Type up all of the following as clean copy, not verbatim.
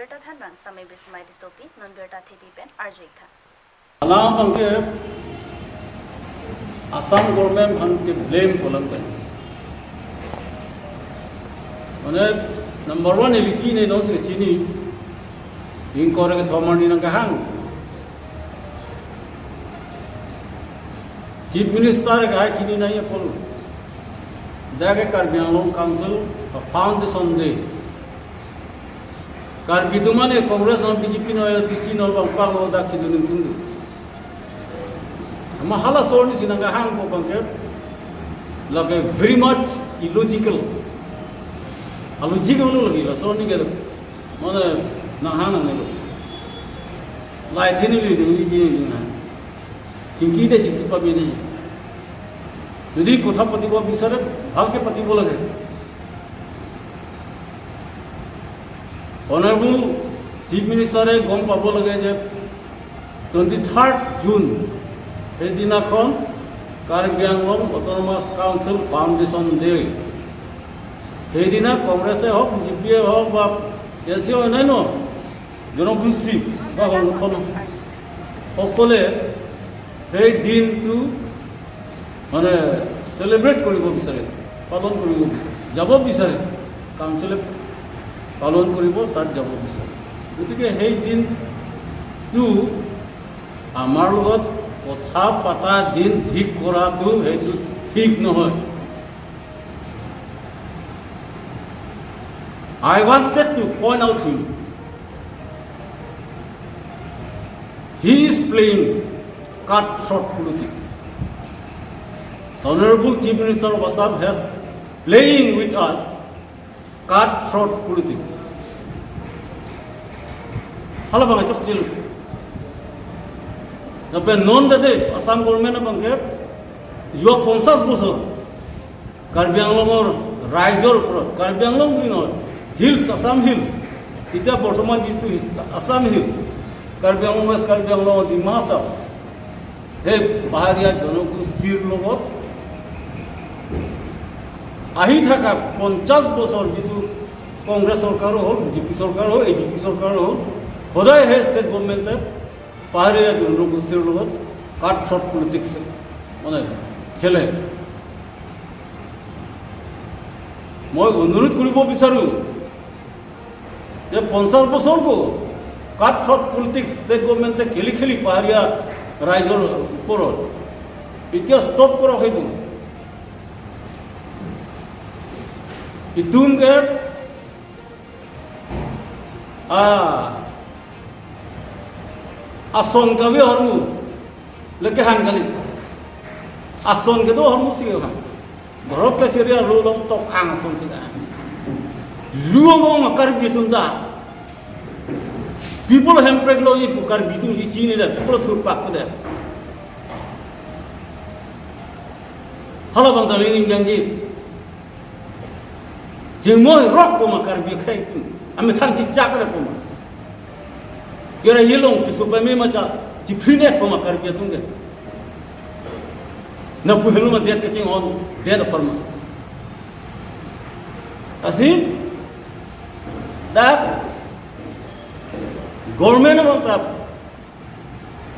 nonbirta than bang samay bismay di sopi nonbirta thibi pen arjika alam bangke Assam government bangke blame kolam kai mane number 1 elichi ne non se chini in kore ke thomani nang kahang chief minister ga chini nai pol jage Karbi Anglong council foundation de Karbi tu mane Congress और BJP no DC no bang no dak chidu ning tundu mahala sorni sinanga hang ko bangke lage very much illogical illogical no lagi la sorni ke mane na hang ne lo lai thini li ni ji ni na jinki de jinki pa bi nahi যদি কথা পাতিব বিচাৰে ভালকে পাতিব লাগে honourable chief মিনিষ্টাৰে গম পাব লাগে যে 23 জুন এই দিনাখন Karbi Anglong autonomous council foundation day সেইদিনা কংগ্ৰেছে হওক বিজেপিয়ে হওক বা এলচিও অন্যান্য জনগোষ্ঠী বা সংগঠন সকলে সেই দিনটো মানে সেলিব্রেট কৰিব বিচাৰে পালন কৰিব বিচাৰে যাব বিচাৰে কাউন্সিলে পালন কৰিব তাত যাব বিচাৰে গতিকে সেই দিনটো আমাৰ লগত কথা পাতা দিন ঠিক কৰাটো সেইটো ঠিক নহয় I wanted to point out him he is playing cutthroat politics. Honorable Chief Minister of Assam has playing with us cutthroat politics. Hala bang chok chil. Tapi non dade Assam government na bangke jua 50 bosor Karbi Anglongor raijor upor Karbi Anglong no hills Assam hills ita bortoman jitu Assam hills Karbi Anglong West Karbi Anglong Dimasa he bahariya জনগোষ্ঠীৰ লগত আহি থাকা 50 বছৰ যিটো কংগ্ৰেছ চৰকাৰ হ'ল BJP চৰকাৰ হ'ল এজিপি চৰকাৰ হ'ল সদায় হে ষ্টেট গভৰ্ণমেণ্টে পাহাৰীয়া জনগোষ্ঠীৰ লগত কাটছট পলিটিক্স মানে খেলে মই অনুৰোধ কৰিব বিচাৰোঁ যে 50 বছৰকো কাটছট পলিটিক্স ষ্টেট গভৰ্ণমেণ্টে খেলি খেলি পাহাৰীয়া ৰাইজৰ ওপৰত এতিয়া ষ্টপ কৰা হয়তো ইতুংকে আসন কাবি হরমু লেকে হাঙ্গালি আসন কে তো হরমু সিগে হাং ঘরত কাছেরিয়া রুলং তক আং আসন সিগা লুং আকার বিতুম দা people hamprek lo ye bukar bitum si chini da people thur pak da hala bang dalin jangji jengmoy rock ko makar bi khai ame thang chi chak ra ko ma yora yelong pisupa me ma cha chi phine ko makar bi tung de na puhelu ma det kaching on der par ma asi da government मतलब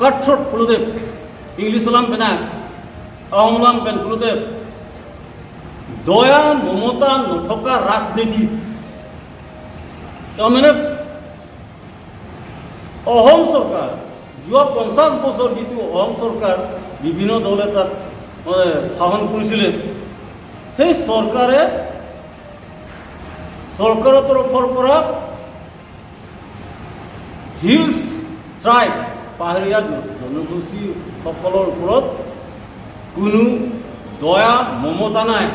कटछोट पुलुदे English लाम पेना आंगलाम pen पुलुदे दया ममता नथका राजनीति तो मैंने अहम सरकार जो 50 বছর जितु अहम सरकार विभिन्न दले तार शासन करिছিলে সেই সরকারে সরকারের তৰফৰ পৰা হিলস ট্ৰাইব পাহাৰীয়া জনগোষ্ঠী সকলৰ ওপৰত কোনো দয়া মমতা নাই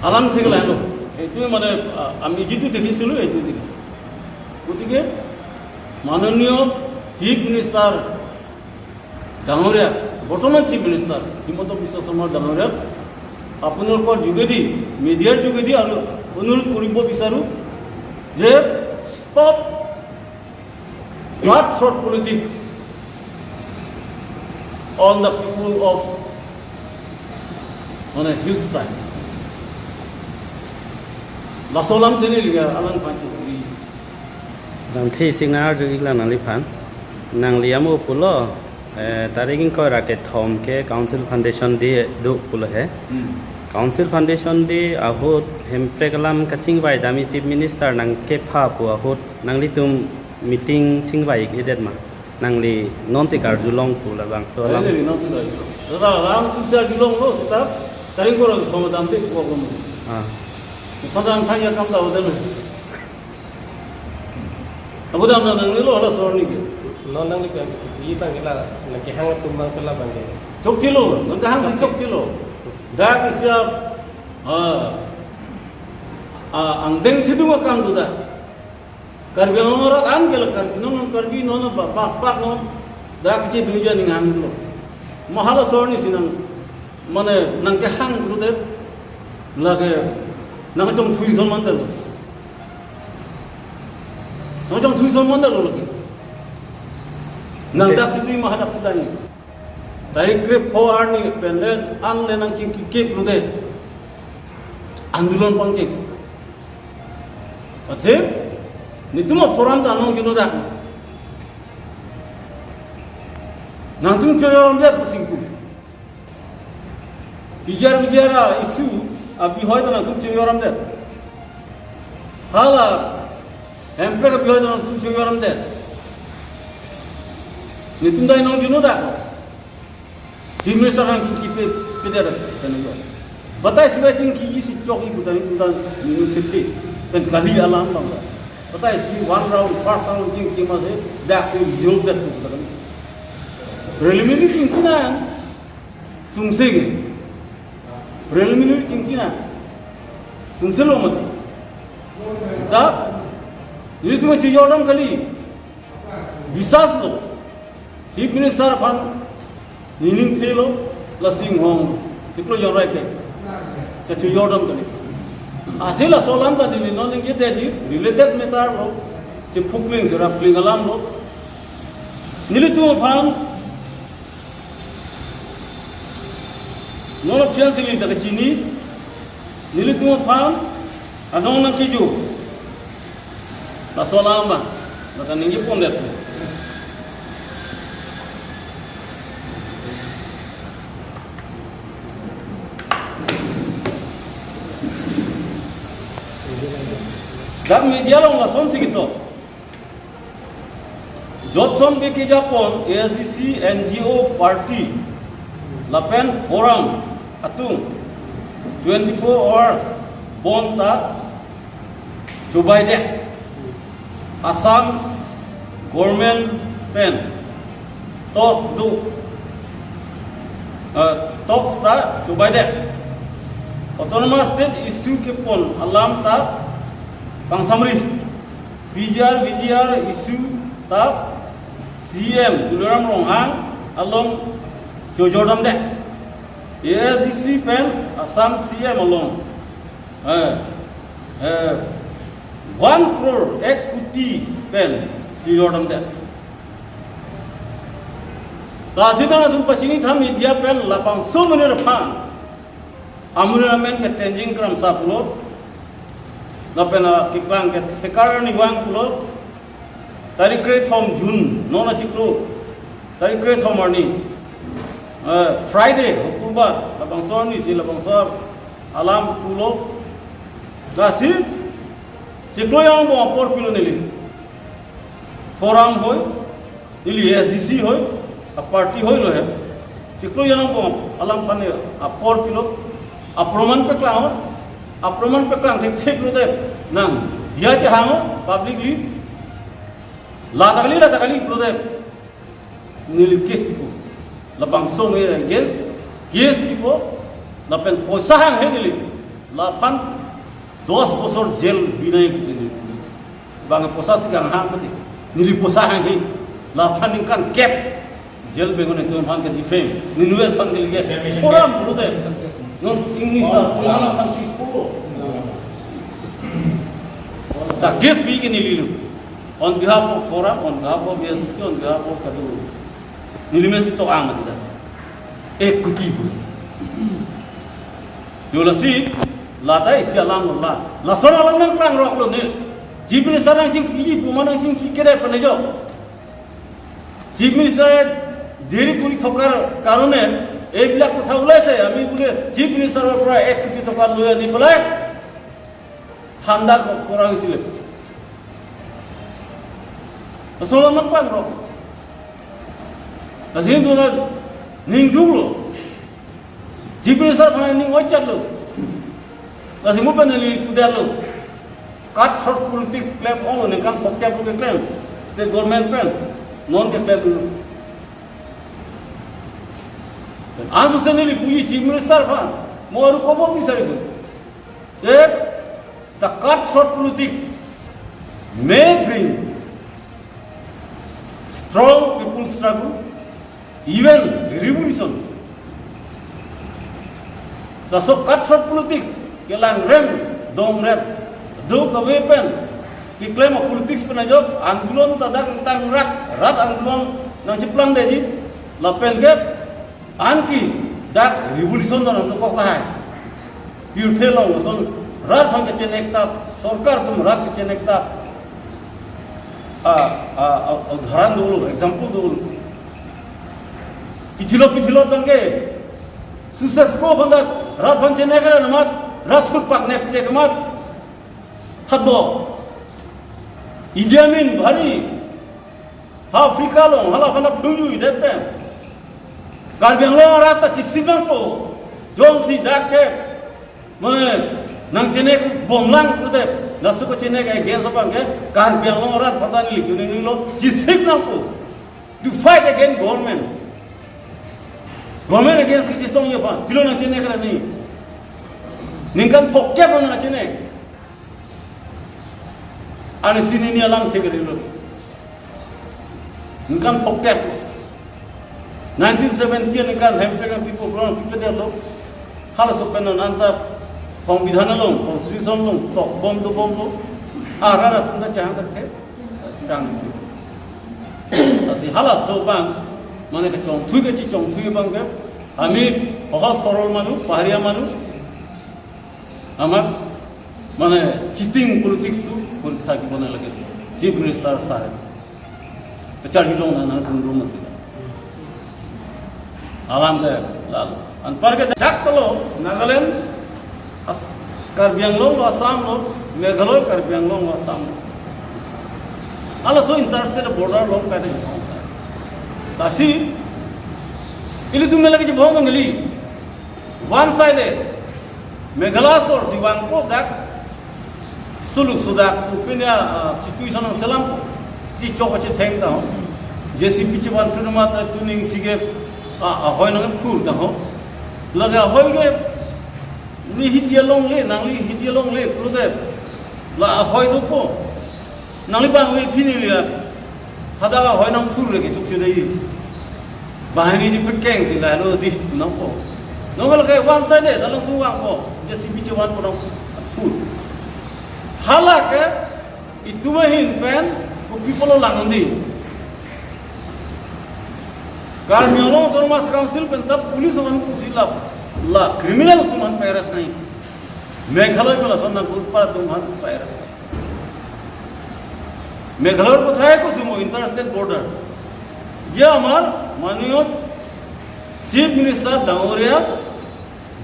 আলাম থেকে লাইন এইটোৱে মানে আমি যিটো দেখিছিলোঁ এইটো দেখিছোঁ গতিকে মাননীয় চিফ মিনিষ্টাৰ ডাঙৰীয়া বৰ্তমান চিফ মিনিষ্টাৰ হিমন্ত বিশ্ব শৰ্মা ডাঙৰীয়াক আপোনালোকৰ যোগেদি মিডিয়াৰ যোগেদি আৰু অনুৰোধ কৰিব বিচাৰোঁ যে stop cutthroat politics on the people of hills tribe. la solam sini liga alang pancu dan thi signal ju iklan nang lipan nang liamu pulo tarigin ko raket thom ke council foundation di du pulo he council foundation di ahut hempe kalam kaching bai dami chief minister nang ke pha pu ahut nang litum meeting ching bai idet ma nang li non sikar julong pu la bang so lam ini non sudah itu sudah ram kucar julong lo tetap taring ko thom dam te ko ko padang thaya kam da udan abu dam nang lo ala sorni ke non nang li yi bang la nang ke hang tumbang sala bang ke chok chilo nang hang si chok chilo da kisya ang deng thidu ka kam du da karbi no ro kan ke kar no karbi no pak no da kisi duja ning hang lo mahala sorni sinang mane nang ke hang lu de lage nang chong thui son man da lo nang chong thui son man da lo lagi nang da sidui mahadap sidani tarik grip for ni penlen anle nang ching ki lu de आंदोलन पंचे अथे नितुम forum दानो किनो दा नांतुम चोयम ले सिंकु बिजारा issue अभी होय तना तुम चोयम दे हाला एम्प्रे का बिहोय तना तुम चोयम दे नितुम दाई नो किनो दा जिमे सरंग की पे दे दा बताए सिवाय चिंग की इसी चौकी बुतानी बुतान न्यू सिटी पेन कभी अलाम लंगा बताए सी वन राउंड फर्स्ट राउंड चिंग की मसे बैक टू जोल दैट बुतान प्रिलिमिनरी चिंग की ना सुनसेगे प्रिलिमिनरी चिंग की ना सुनसे लो मत ता ये तुम्हें चीज़ों कली विश्वास लो चीफ मिनिस्टर फन नीनिंग थे लो लसिंग होंग तिकलो जोराई पे कछु योडम कने आसेला सोलाम का दिली नो निगे देजी रिलेटेड मेटार लो चिम फुकलिंग जरा फ्लिंग अलाम लो निलितु फान नो फियान सिली तक चिनी निलितु फान अदों न किजु ता सोलाम बा मता निगे पोन देत dak media long lason sigito jotson beki japon ASDC NGO party lapen forum atung 24 hours bonta chubai de Assam government pen talk do talk sta chubai de autonomous state issue ke pon alam ta Bang Samri, VGR issue tap CM Dulam Ronghang along Jojodam de ASDC pen Assam CM along 1 crore equity pen Jojodam de Tasina tum pachini tham media pen lapang so many rafan amuna men ke tenjing kram sapulo napena kiklang ke tekar ni wang pulo tarik kre thom jun nona chiklo tarik kre thom arni Friday okuba labang so ni si labang so alam pulo jasi chiklo yang bo por pilo nili forum hoy nili SDC hoy a party hoy lo hai chiklo yang bo alam pane a por pilo aproman pe klang aproman pe klang thek lo de nang dia che hango publicly la takali lo de nil kes tipo la bang so me ges tipo la pen posa hang he nili la pan 10 bosor jail binai ku ni bang posa sikang hang mati nili posa hang he la pan kan cap jail be ngone tu pan ke defame ninuel pan ke liye forum lo de non English ala pan si puro the guest speaking in on behalf of forum, on behalf of BSC, on behalf of Kadu Nilimesi to Amadida. Equity. You will see lata isi alam la son alam nang plang rok lo ni chief minister nang sing ki puma nang sing ki kere pane jo chief minister deri kuri thokar karone এইবিলাক কথা ওলাইছে আমি বলে chief মিনিষ্টাৰৰ পৰা 1 কোটি টকা লৈ আনি পেলাই ঠাণ্ডা কৰা হৈছিল আসলে নক পাং ৰ আজি দুনা নিং দুলো চিফ মিনিষ্টাৰ ভাই নিং ওইচালো আজি মু পেনেলি কুদালো কাট ফর পলিটিক্স ক্লেম অল নে কাম পক্কা পক্কা ক্লেম স্টেট গভর্নমেন্ট প্ল্যান নন কে ক্লেম आज से नहीं पूरी चीफ मिनिस्टर भान मोर को बहुत बिसारी से जे the cutthroat politics may bring strong people struggle even revolution so cutthroat politics kelang rem dom red do ka weapon ki claim of politics pena jok angulon tadak tang rat angulon nang ciplang deji lapen ke anki dak revolution don to kokta hai you tell on rat bang ke chenekta sarkar tum rat ke chenekta udharan dulu example dulu pithilo bangke sukses ko banda rat bang chenekra namat rat phur pak nek chekmat thadbo Idi Amin bhari Afrika long hala bana phunyu idepe Garbiang lo rata cisigang po, jong si dake, mana nang cenek bomlang kute, nasu ko cenek ay gas apa ke? Garbiang lo rat pata ni licu ni lo cisigang po, to fight against governments. Government against kisong yo pa, pilo nang cenek ra ni, ningkan pokya pa nang cenek, ane sini ni alang thekeri lo, ningkan pokya. 1970 kan Hempel people there lo hala sopena nanta সংবিধান lo constitution lo tok bom lo ara tunda chang ke chang asi hala so bang mane ke chong thui bang ke ami bahas sorol manu pahariya manu amar mane cheating politics tu kon sagi bana lage chief minister sahib chari lo na kundu masila alam de lalu an parke jak tolo Nagaland Karbi Anglong Assam lo Meghalaya Karbi Anglong Assam ala so interstate border lo ka de tasi ili tu mela ke bhong ngeli one side Meghalaya or Siwang ko dak suluk sudak upenya situation ng selam ji chok che theng ta jesi pichwan phirma ta tuning sige ahoy nang phur ta ho laga ahoy ge ni hidialong le nang li hidialong le prude la ahoy do ko nang li bang we phini le hada la ahoy nang phur re ge chuk chu dei bahani ji pekeng si la lo di no ko no mal ke one side de dalang tu wang ko je si biche wan ko phur hala ke itu mahin pen ko people lang ndi Garmiang lo Autonomous Council pentap pulis orang silap la criminal tuman pairas nahi Meghalaya में लसन ना खुद पर तुमान pairas Meghalaya को था को सिमो interstate border ये हमार मानियो चीफ मिनिस्टर डांगोरिया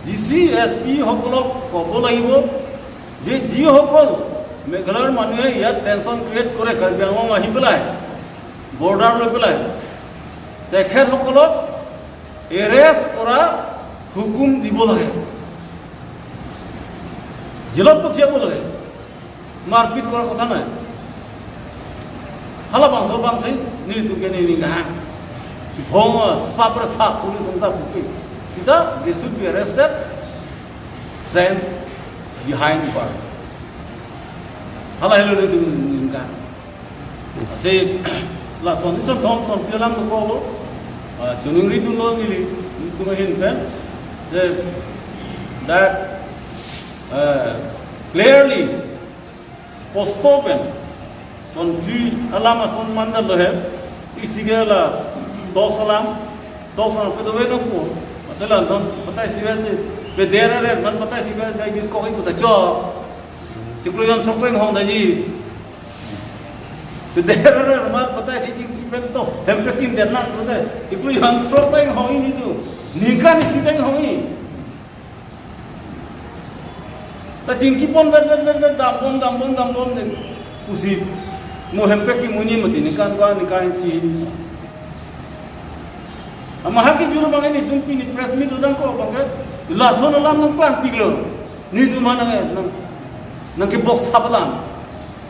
डीसी एसपी हकलक कबो लागिबो जे जी हकल Meghalaya मानियो या टेंशन क्रिएट करे Karbiang आहि पेलाय बॉर्डर লৈ পেলায় তেখেতসকলক এৰেষ্ট কৰা হুকুম দিব লাগে জেলত পঠিয়াব লাগে মাৰপিট কৰাৰ কথা নাই হালা বাংসে নিতুকে নিগা ভং সাবরে থা পুলিশ উনতা বুকি সিধা they should be arrested sent behind bar হালা হেলো নিগা সে la son so tom son pialam to ko chunung ri tu lo ni tu hin pen that clearly postopen son bli alama son manda lo hai isigala do salam pe do ve no ko matala son patai sive se về đẻ ra đấy mình bắt tay xin cái đây cái có cái của ta cho chỉ có yon trong quanh hồng đây gì về đẻ ra đấy mình bắt tay xin chỉ phải to hem phải kim đẻ nát bắt tay chỉ có yon trong quanh hồng ini tu nikah ni si quanh hồng ini ta chính pon về dam bom ni usi mo hem phải kim muni mati nikah si ama haki juru bang ini tumpi ni press meet udang ko bang ke la sono lam nang plan piglo ni tu mana ke nang ke bok thabalam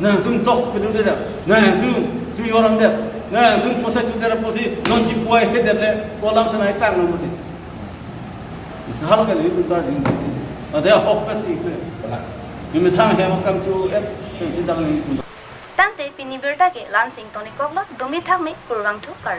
na tum tok pedu de na tu yoram de na tum posa chu de posi non ji puai he de le kolam sanai tang no muti sahal ke ni tu ta jing ada hok pasi ke ni me thang he makam chu et sin dang ni Tangte piniberta ke lansing toni koklo domi thakme kurwang thu kar